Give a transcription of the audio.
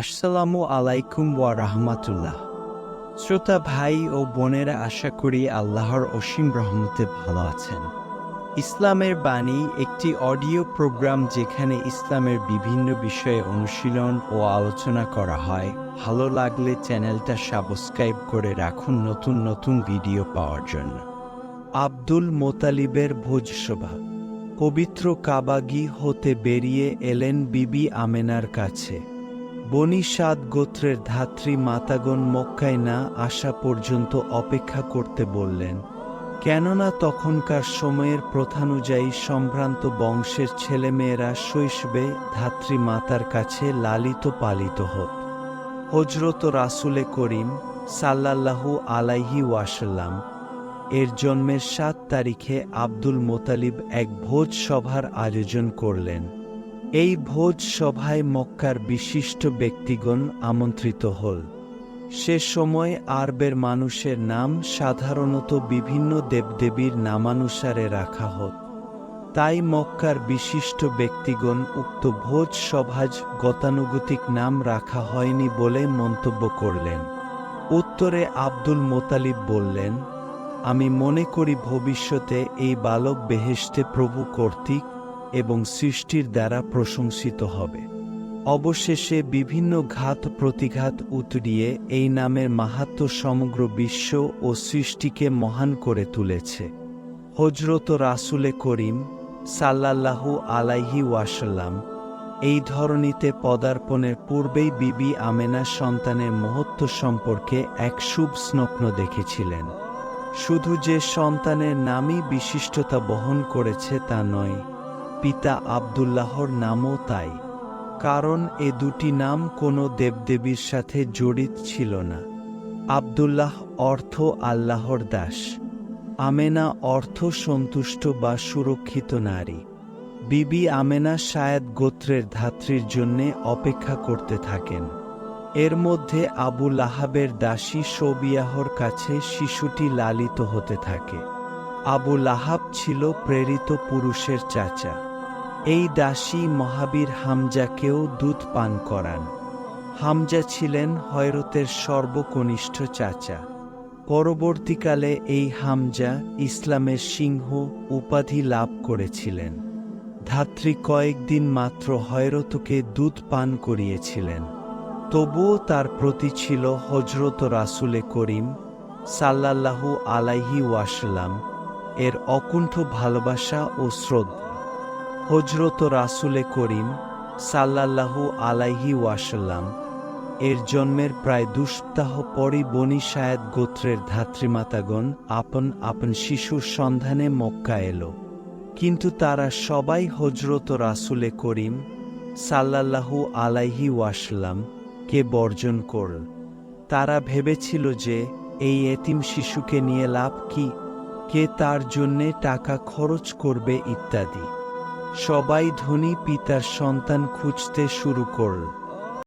আসসালামু আলাইকুম ওয়া রাহমাতুল্লাহ। শ্রোতা ভাই ও বোনেরা, আশা করি আল্লাহর অসীম রহমতে ভালো আছেন। ইসলামের বাণী একটি অডিও প্রোগ্রাম যেখানে ইসলামের বিভিন্ন বিষয়ে অনুশীলন ও আলোচনা করা হয়। ভালো লাগলে চ্যানেলটা সাবস্ক্রাইব করে রাখুন নতুন নতুন ভিডিও পাওয়ার জন্য। আব্দুল মোতালিবের ভোজসভা। পবিত্র কাবাগি হতে বেরিয়ে এলেন বিবি আমেনার কাছে। বনি সাদ গোত্রের ধাত্রী মাতাগণ মক্কায় না আসা পর্যন্ত অপেক্ষা করতে বললেন, কেননা তখনকার সময়ের প্রথানুযায়ী সম্ভ্রান্ত বংশের ছেলেমেয়েরা শৈশবে ধাত্রী মাতার কাছে লালিত পালিত হত। হজরত রাসূলে করিম সাল্লাল্লাহু আলাইহি ওয়াসাল্লাম এর জন্মের ৭ তারিখে আব্দুল মোতালিব এক ভোজ সভার আয়োজন করলেন। এই ভোজ সভায় মক্কার বিশিষ্ট ব্যক্তিগণ আমন্ত্রিত হল। সে সময় আরবের মানুষের নাম সাধারণত বিভিন্ন দেবদেবীর নামানুসারে রাখা হত। তাই মক্কার বিশিষ্ট ব্যক্তিগণ উক্ত ভোজ সভাজ গতানুগতিক নাম রাখা হয়নি বলে মন্তব্য করলেন। উত্তরে আব্দুল মোতালিব বললেন, আমি মনে করি ভবিষ্যতে এই বালক বেহেশতে প্রভু কর্তৃক এবং সৃষ্টির দ্বারা প্রশংসিত হবে। অবশেষে বিভিন্ন ঘাত প্রতিঘাত উতরিয়ে এই নামের মাহাত্ম্য সমগ্র বিশ্ব ও সৃষ্টিকে মহান করে তুলেছে। হজরত রাসূলে করিম সাল্লাল্লাহু আলাইহি ওয়াসাল্লাম এই ধরনীতে পদার্পণের পূর্বেই বিবি আমেনা সন্তানের মহত্ব সম্পর্কে এক শুভ স্বপ্ন দেখেছিলেন। শুধু যে সন্তানের নামই বিশিষ্টতা বহন করেছে তা নয়, পিতা আব্দুল্লাহর নামও তাই। কারণ এ দুটি নাম কোনো দেবদেবীর সাথে জড়িত ছিল না। আব্দুল্লাহ অর্থ আল্লাহর দাস, আমেনা অর্থ সন্তুষ্ট বা সুরক্ষিত নারী। বিবি আমেনা শায়দ গোত্রের ধাত্রীর জন্যে অপেক্ষা করতে থাকেন। এর মধ্যে আবু লাহাবের দাসী সবিয়াহর কাছে শিশুটি লালিত হতে থাকে। আবু লাহাব ছিল প্রেরিত পুরুষের চাচা। এই দাসী মহাবীর হামজাকেও দুধ পান করান। হামজা ছিলেন হযরতের সর্বকনিষ্ঠ চাচা। পরবর্তীকালে এই হামজা ইসলামের সিংহ উপাধি লাভ করেছিলেন। ধাত্রী কয়েকদিন মাত্র হযরতকে দুধ পান করিয়েছিলেন, তবুও তার প্রতি ছিল হজরত রাসূলে করিম সাল্লাল্লাহু আলাইহি ওয়াসাল্লাম এর অকুণ্ঠ ভালোবাসা ও শ্রদ্ধা। হজরত রাসূলে করিম সাল্লাল্লাহু আলাইহি ওয়াসাল্লাম এর জন্মের প্রায় ২ সপ্তাহ পরই বনী সায়েদ গোত্রের ধাত্রীমাতাগণ আপন আপন শিশুর সন্ধানে মক্কা এলো। কিন্তু তারা সবাই হজরত রাসূলে করিম সাল্লাল্লাহু আলাইহি ওয়াসাল্লাম কে বর্জন করল। তারা ভেবেছিল যে এই এতিম শিশুকে নিয়ে লাভ কি, কে তার জন্যে টাকা খরচ করবে ইত্যাদি। সবাই ধনী পিতার সন্তান খুঁজতে শুরু করল।